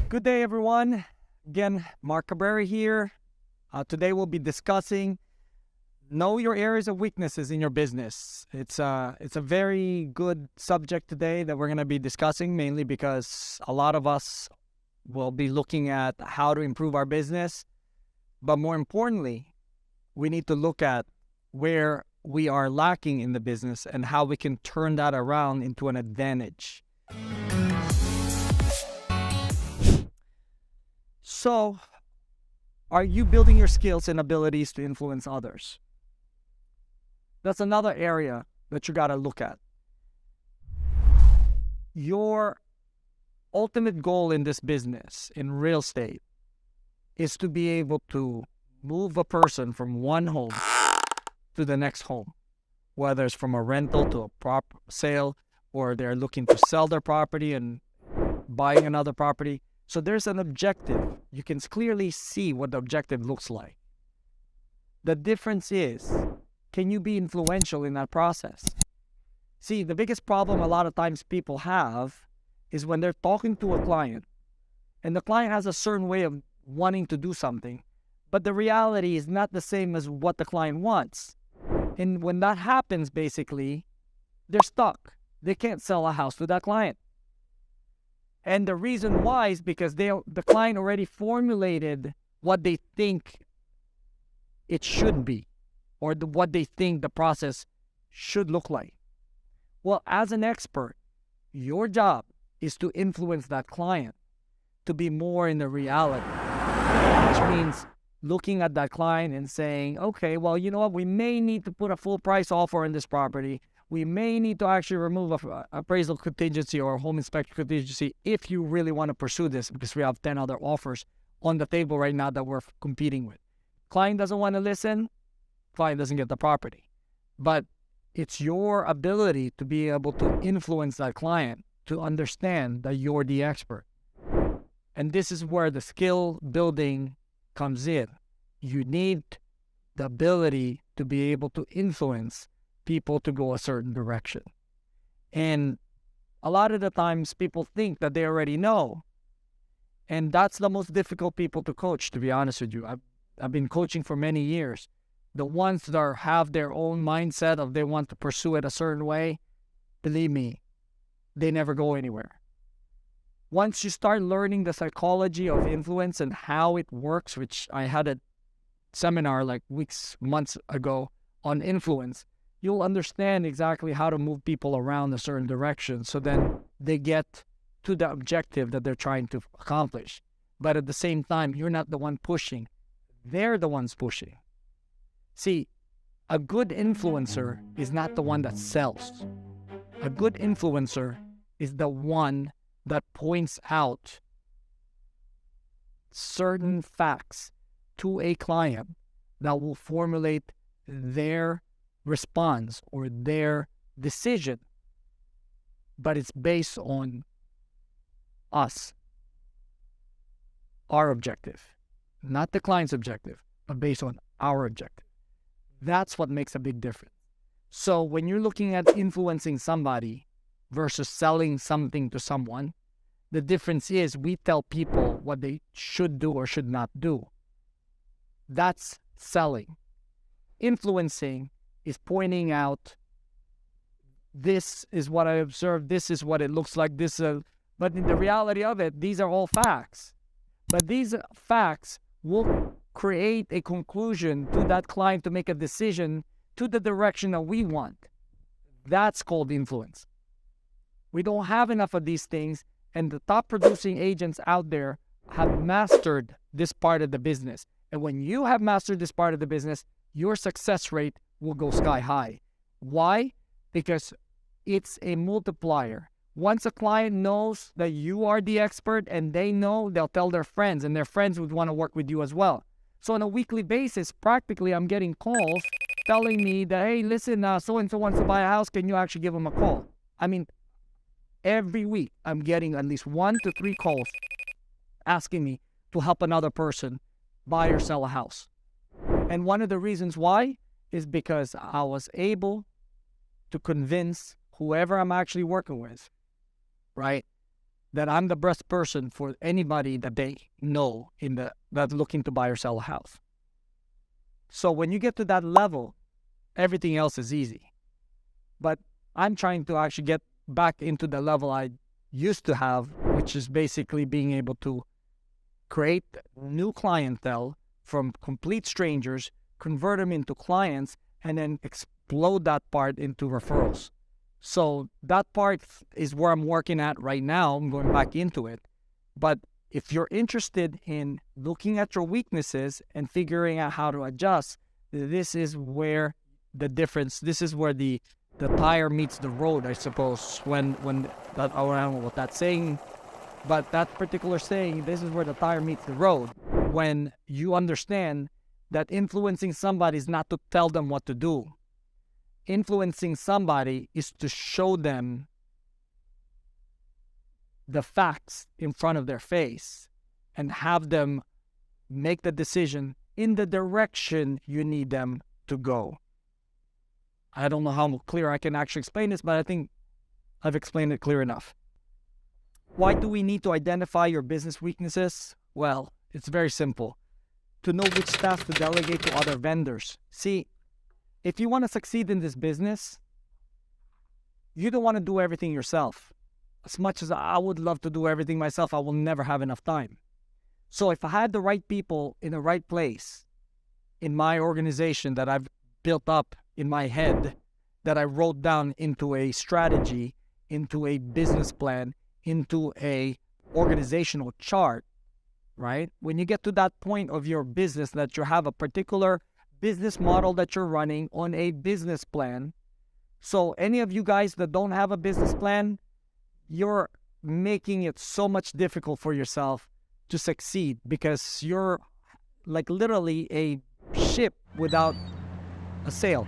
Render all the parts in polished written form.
Good day, everyone. Again, Mark Cabrera here. Today we'll be discussing know your areas of weaknesses in your business. It's a very good subject today that we're going to be discussing, mainly because a lot of us will be looking at how to improve our business. But more importantly, we need to look at where we are lacking in the business and how we can turn that around into an advantage. So, are you building your skills and abilities to influence others? That's another area that you got to look at. Your ultimate goal in this business, in real estate, is to be able to move a person from one home to the next home, whether it's from a rental to a prop sale, or they're looking to sell their property and buying another property. So there's an objective. You can clearly see what the objective looks like. The difference is, can you be influential in that process? See, the biggest problem a lot of times people have is when they're talking to a client, and the client has a certain way of wanting to do something, but the reality is not the same as what the client wants. And when that happens, basically, they're stuck. They can't sell a house to that client. And the reason why is because the client already formulated what they think it should be, or what they think the process should look like. Well, as an expert, your job is to influence that client to be more in the reality, which means looking at that client and saying, okay, well, you know what? We may need to put a full price offer in this property. We may need to actually remove a appraisal contingency or a home inspection contingency if you really want to pursue this, because we have 10 other offers on the table right now that we're competing with. Client doesn't want to listen, client doesn't get the property. But it's your ability to be able to influence that client to understand that you're the expert. And this is where the skill building comes in. You need the ability to be able to influence people to go a certain direction. And a lot of the times people think that they already know. And that's the most difficult people to coach, to be honest with you. I've been coaching for many years. The ones that have their own mindset of they want to pursue it a certain way, believe me, they never go anywhere. Once you start learning the psychology of influence and how it works, which I had a seminar like months ago on influence, you'll understand exactly how to move people around a certain direction so then they get to the objective that they're trying to accomplish. But at the same time, you're not the one pushing. They're the ones pushing. See, a good influencer is not the one that sells. A good influencer is the one that points out certain facts to a client that will formulate their response or their decision, but it's based on us, our objective, not the client's objective, but based on our objective. That's what makes a big difference. So when you're looking at influencing somebody versus selling something to someone, the difference is we tell people what they should do or should not do. That's selling. Influencing is pointing out, this is what I observed, this is what it looks like, but in the reality of it, these are all facts. But these facts will create a conclusion to that client to make a decision to the direction that we want. That's called influence. We don't have enough of these things, and the top producing agents out there have mastered this part of the business. And when you have mastered this part of the business, your success rate will go sky high. Why? Because it's a multiplier. Once a client knows that you are the expert and they know, they'll tell their friends, and their friends would want to work with you as well. So on a weekly basis, practically I'm getting calls telling me that, hey, listen, so-and-so wants to buy a house. Can you actually give them a call? I mean, every week I'm getting at least 1 to 3 calls asking me to help another person buy or sell a house. And one of the reasons why is because I was able to convince whoever I'm actually working with, right, that I'm the best person for anybody that they know that's looking to buy or sell a house. So when you get to that level, everything else is easy. But I'm trying to actually get back into the level I used to have, which is basically being able to create new clientele from complete strangers, convert them into clients, and then explode that part into referrals. So that part is where I'm working at right now. I'm going back into it. But if you're interested in looking at your weaknesses and figuring out how to adjust, this is where the difference, this is where the tire meets the road, I suppose, when that, I don't know what that's saying, but that particular saying, this is where the tire meets the road. When you understand that influencing somebody is not to tell them what to do. Influencing somebody is to show them the facts in front of their face and have them make the decision in the direction you need them to go. I don't know how clear I can actually explain this, but I think I've explained it clear enough. Why do we need to identify your business weaknesses? Well, it's very simple. To know which tasks to delegate to other vendors. See, if you want to succeed in this business, you don't want to do everything yourself. As much as I would love to do everything myself, I will never have enough time. So if I had the right people in the right place in my organization that I've built up in my head, that I wrote down into a strategy, into a business plan, into a organizational chart, right? When you get to that point of your business that you have a particular business model that you're running on a business plan. So any of you guys that don't have a business plan, you're making it so much difficult for yourself to succeed because you're like literally a ship without a sail.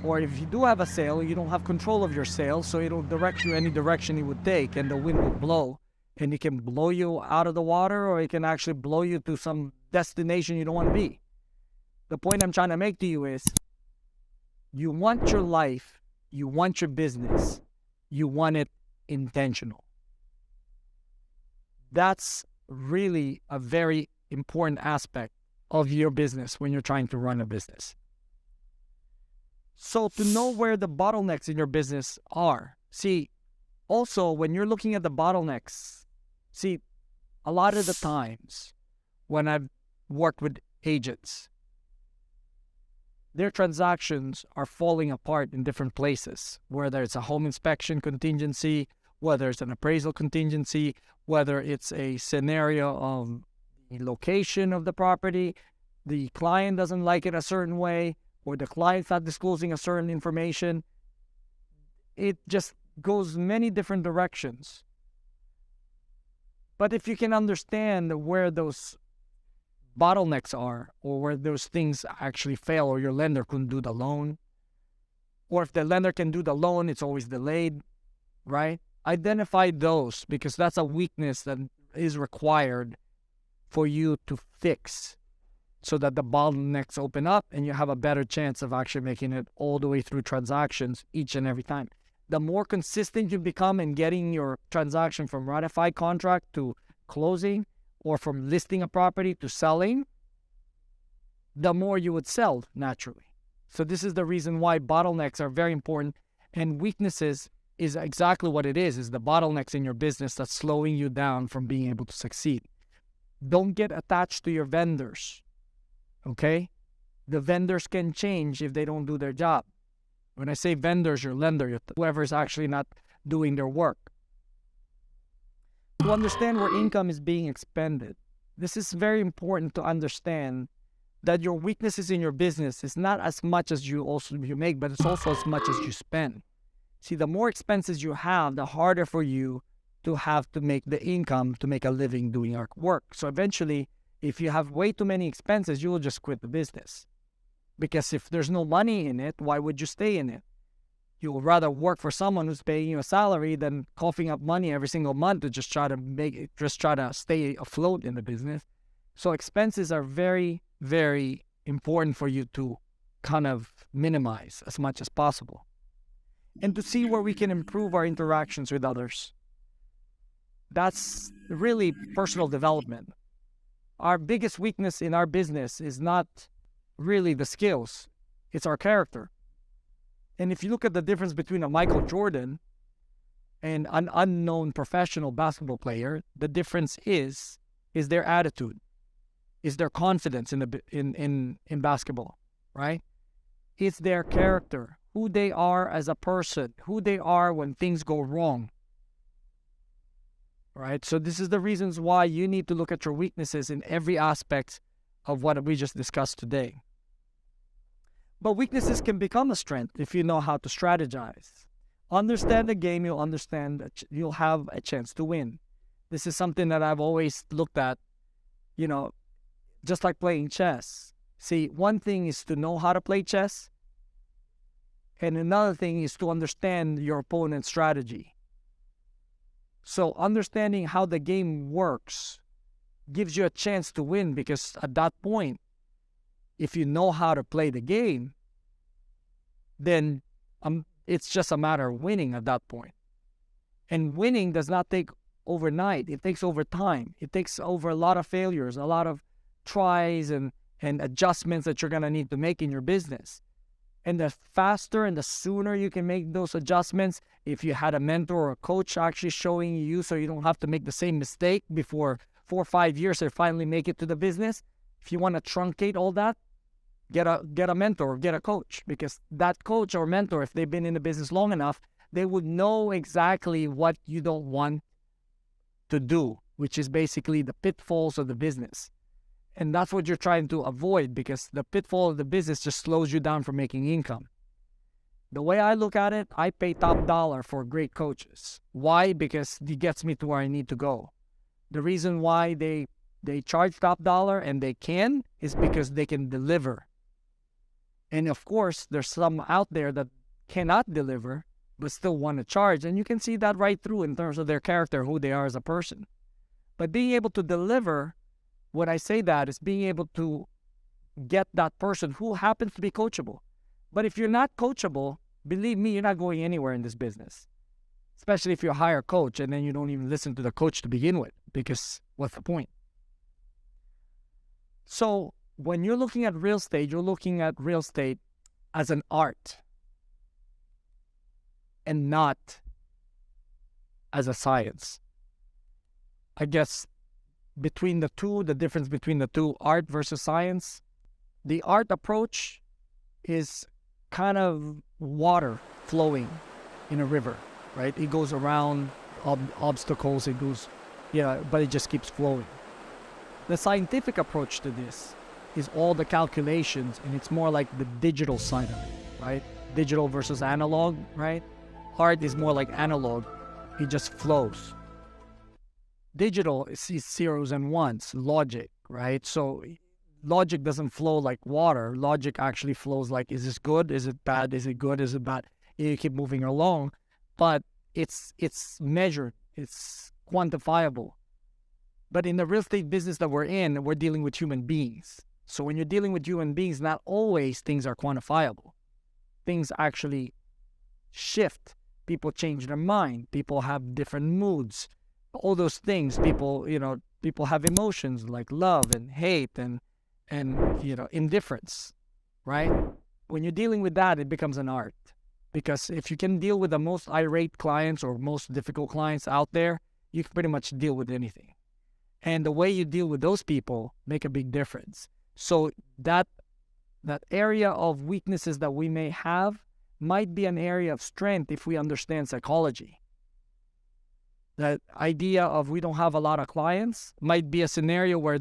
Or if you do have a sail, you don't have control of your sail, so it'll direct you any direction you would take and the wind will blow. And it can blow you out of the water or it can actually blow you to some destination you don't want to be. The point I'm trying to make to you is you want your life, you want your business, you want it intentional. That's really a very important aspect of your business when you're trying to run a business. So to know where the bottlenecks in your business are. See, also when you're looking at the bottlenecks, see, a lot of the times when I've worked with agents, their transactions are falling apart in different places, whether it's a home inspection contingency, whether it's an appraisal contingency, whether it's a scenario of the location of the property, the client doesn't like it a certain way, or the client's not disclosing a certain information. It just goes many different directions. But if you can understand where those bottlenecks are, or where those things actually fail, or your lender couldn't do the loan, or if the lender can do the loan, it's always delayed, right? Identify those because that's a weakness that is required for you to fix so that the bottlenecks open up and you have a better chance of actually making it all the way through transactions each and every time. The more consistent you become in getting your transaction from ratified contract to closing, or from listing a property to selling, the more you would sell naturally. So this is the reason why bottlenecks are very important, and weaknesses is exactly what it is the bottlenecks in your business that's slowing you down from being able to succeed. Don't get attached to your vendors, okay? The vendors can change if they don't do their job. When I say vendors, your lender, whoever is actually not doing their work. To understand where income is being expended. This is very important to understand that your weaknesses in your business is not as much as you make, but it's also as much as you spend. See, the more expenses you have, the harder for you to have to make the income to make a living doing your work. So eventually, if you have way too many expenses, you will just quit the business. Because if there's no money in it, why would you stay in it? You would rather work for someone who's paying you a salary than coughing up money every single month to just try to stay afloat in the business. So expenses are very, very important for you to kind of minimize as much as possible. And to see where we can improve our interactions with others. That's really personal development. Our biggest weakness in our business is not really the skills, it's our character. And if you look at the difference between a Michael Jordan and an unknown professional basketball player, the difference is their attitude, is their confidence in basketball, right? It's their character, who they are as a person, who they are when things go wrong. Right? So this is the reasons why you need to look at your weaknesses in every aspect of what we just discussed today. But weaknesses can become a strength if you know how to strategize. Understand the game, you'll understand that you'll have a chance to win. This is something that I've always looked at, just like playing chess. See, one thing is to know how to play chess, and another thing is to understand your opponent's strategy. So understanding how the game works gives you a chance to win, because at that point, if you know how to play the game, then it's just a matter of winning at that point. And winning does not take overnight. It takes over time. It takes over a lot of failures, a lot of tries and adjustments that you're going to need to make in your business. And the faster and the sooner you can make those adjustments, if you had a mentor or a coach actually showing you so you don't have to make the same mistake before 4 or 5 years to finally make it to the business, if you want to truncate all that, get a mentor or get a coach, because that coach or mentor, if they've been in the business long enough, they would know exactly what you don't want to do, which is basically the pitfalls of the business. And that's what you're trying to avoid, because the pitfall of the business just slows you down from making income. The way I look at it, I pay top dollar for great coaches. Why? Because it gets me to where I need to go. The reason why they charge top dollar and they can is because they can deliver. And of course, there's some out there that cannot deliver but still want to charge. And you can see that right through in terms of their character, who they are as a person. But being able to deliver, when I say that, is being able to get that person who happens to be coachable. But if you're not coachable, believe me, you're not going anywhere in this business. Especially if you hire a coach and then you don't even listen to the coach to begin with, because what's the point? So when you're looking at real estate, you're looking at real estate as an art and not as a science. I guess between the two, the difference between the two, art versus science, the art approach is kind of water flowing in a river, right? It goes around obstacles, but it just keeps flowing. The scientific approach to this is all the calculations, and it's more like the digital side of it, right? Digital versus analog, right? Art is more like analog. It just flows. Digital is zeros and ones, logic, right? So logic doesn't flow like water. Logic actually flows like, is this good? Is it bad? Is it good? Is it bad? You keep moving along, but it's measured. It's quantifiable. But in the real estate business that we're in, we're dealing with human beings. So when you're dealing with human beings, not always things are quantifiable. Things actually shift. People change their mind. People have different moods. All those things. People have emotions like love and hate and indifference, right? When you're dealing with that, it becomes an art. Because if you can deal with the most irate clients or most difficult clients out there, you can pretty much deal with anything. And the way you deal with those people make a big difference. So that area of weaknesses that we may have might be an area of strength if we understand psychology. That idea of we don't have a lot of clients might be a scenario where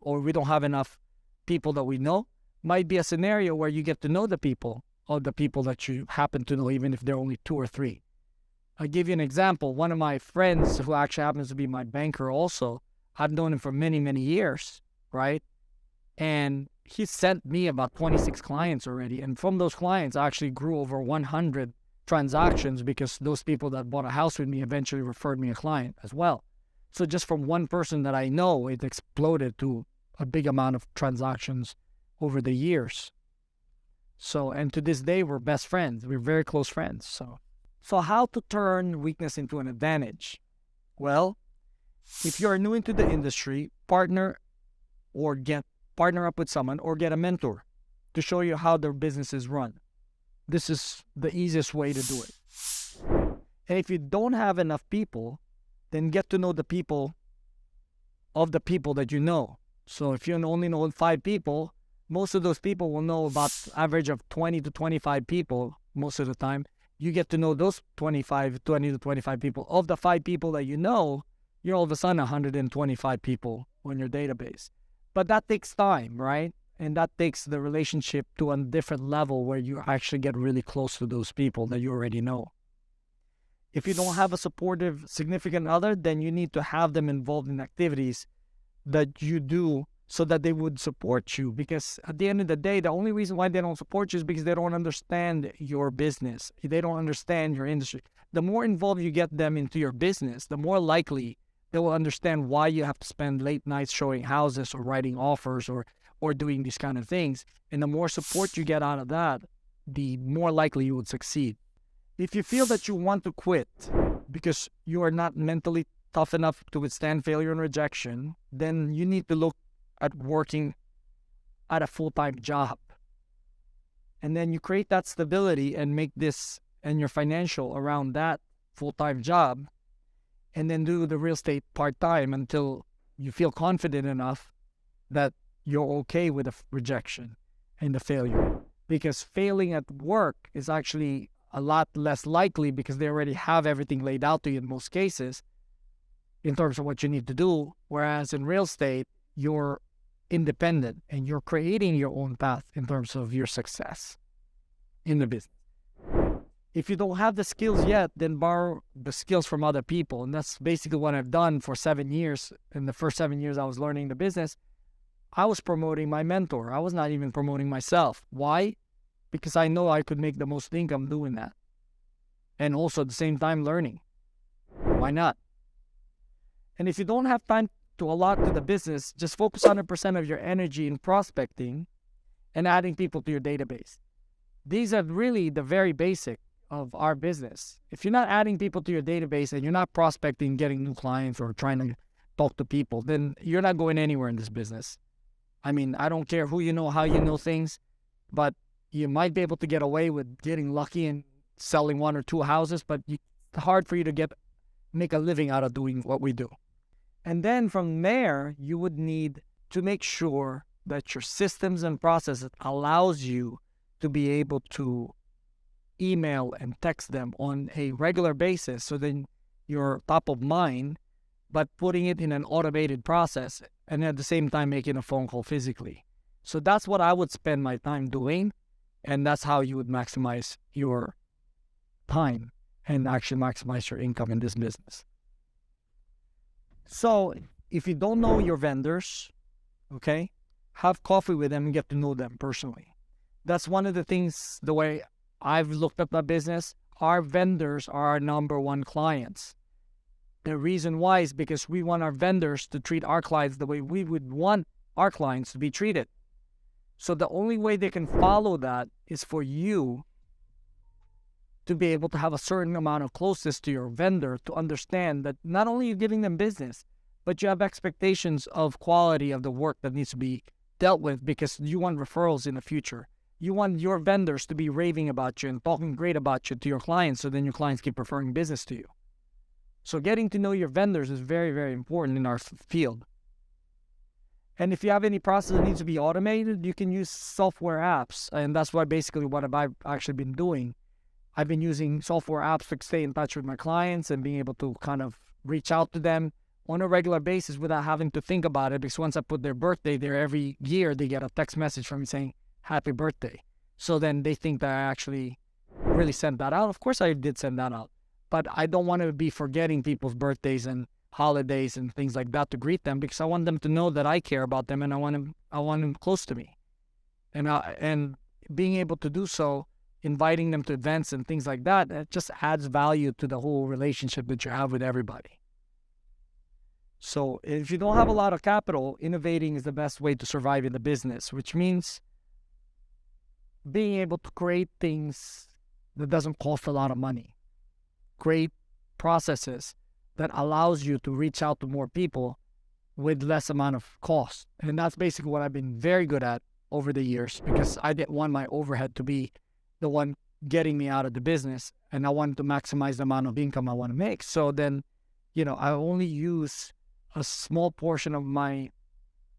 we don't have enough people that we know, might be a scenario where you get to know the people, or the people that you happen to know, even if they're only 2 or 3. I'll give you an example. One of my friends, who actually happens to be my banker also, I've known him for many, many years, right? And he sent me about 26 clients already. And from those clients, I actually grew over 100 transactions, because those people that bought a house with me eventually referred me a client as well. So just from one person that I know, it exploded to a big amount of transactions over the years. So, and to this day, we're best friends. We're very close friends. So how to turn weakness into an advantage? Well, If you are new into the industry, partner up with someone or get a mentor to show you how their business is run. This is the easiest way to do it. And if you don't have enough people, then get to know the people of the people that you know. So if you only know 5 people, most of those people will know about average of 20 to 25 people most of the time. You get to know those 20 to 25 people. Of the 5 people that you know, you're all of a sudden 125 people on your database. But that takes time, right? And that takes the relationship to a different level where you actually get really close to those people that you already know. If you don't have a supportive significant other, then you need to have them involved in activities that you do so that they would support you. Because at the end of the day, the only reason why they don't support you is because they don't understand your business. They don't understand your industry. The more involved you get them into your business, the more likely they will understand why you have to spend late nights showing houses or writing offers or doing these kind of things. And the more support you get out of that, the more likely you would succeed. If you feel that you want to quit because you are not mentally tough enough to withstand failure and rejection, then you need to look at working at a full-time job. And then you create that stability and make this and your financial around that full-time job, and then do the real estate part-time until you feel confident enough that you're okay with the rejection and the failure. Because failing at work is actually a lot less likely because they already have everything laid out to you in most cases in terms of what you need to do. Whereas in real estate, you're independent and you're creating your own path in terms of your success in the business. If you don't have the skills yet, then borrow the skills from other people. And that's basically what I've done for 7 years. In the first 7 years I was learning the business, I was promoting my mentor. I was not even promoting myself. Why? Because I know I could make the most income doing that. And also at the same time learning. Why not? And if you don't have time to allot to the business, just focus 100% of your energy in prospecting and adding people to your database. These are really the very basic of our business. If you're not adding people to your database and you're not prospecting, getting new clients or trying to talk to people, then you're not going anywhere in this business. I mean, I don't care who you know, how you know things, but you might be able to get away with getting lucky and selling 1 or 2 houses, but it's hard for you to make a living out of doing what we do. And then from there, you would need to make sure that your systems and processes allows you to be able to email and text them on a regular basis so then you're top of mind, but putting it in an automated process and at the same time making a phone call physically. So that's what I would spend my time doing, and that's how you would maximize your time and actually maximize your income in this business. So if you don't know your vendors, okay, have coffee with them and get to know them personally. That's one of the things, the way I've looked at my business, our vendors are our number one clients. The reason why is because we want our vendors to treat our clients the way we would want our clients to be treated. So the only way they can follow that is for you to be able to have a certain amount of closeness to your vendor to understand that not only you're giving them business, but you have expectations of quality of the work that needs to be dealt with because you want referrals in the future. You want your vendors to be raving about you and talking great about you to your clients so then your clients keep referring business to you. So getting to know your vendors is very, very important in our field. And if you have any process that needs to be automated, you can use software apps. And that's basically what I've actually been doing. I've been using software apps to stay in touch with my clients and being able to kind of reach out to them on a regular basis without having to think about it. Because once I put their birthday there, every year they get a text message from me saying, happy birthday. So then they think that I actually really sent that out. Of course I did send that out. But I don't want to be forgetting people's birthdays and holidays and things like that to greet them because I want them to know that I care about them and I want them close to me. And being able to do so, inviting them to events and things like that, it just adds value to the whole relationship that you have with everybody. So if you don't have a lot of capital, innovating is the best way to survive in the business, which means being able to create things that doesn't cost a lot of money. Create processes that allows you to reach out to more people with less amount of cost. And that's basically what I've been very good at over the years, because I didn't want my overhead to be the one getting me out of the business, and I wanted to maximize the amount of income I want to make. So then, I only use a small portion of my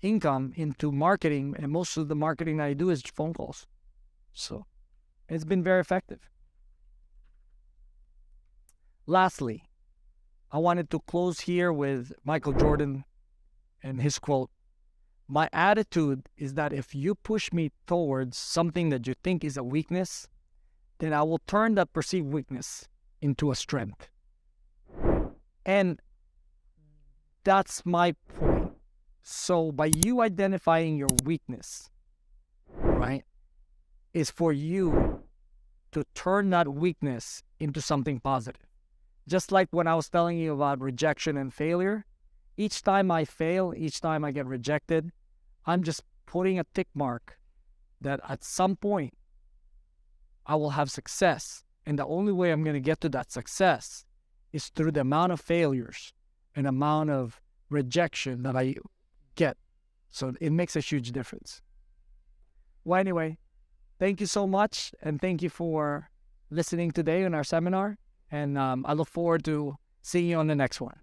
income into marketing, and most of the marketing that I do is phone calls. So it's been very effective. Lastly, I wanted to close here with Michael Jordan and his quote: "My attitude is that if you push me towards something that you think is a weakness, then I will turn that perceived weakness into a strength." And that's my point. So by you identifying your weakness, right, is for you to turn that weakness into something positive. Just like when I was telling you about rejection and failure, each time I fail, each time I get rejected, I'm just putting a tick mark that at some point I will have success. And the only way I'm going to get to that success is through the amount of failures and amount of rejection that I get. So it makes a huge difference. Well, anyway, thank you so much. And thank you for listening today in our seminar. And I look forward to seeing you on the next one.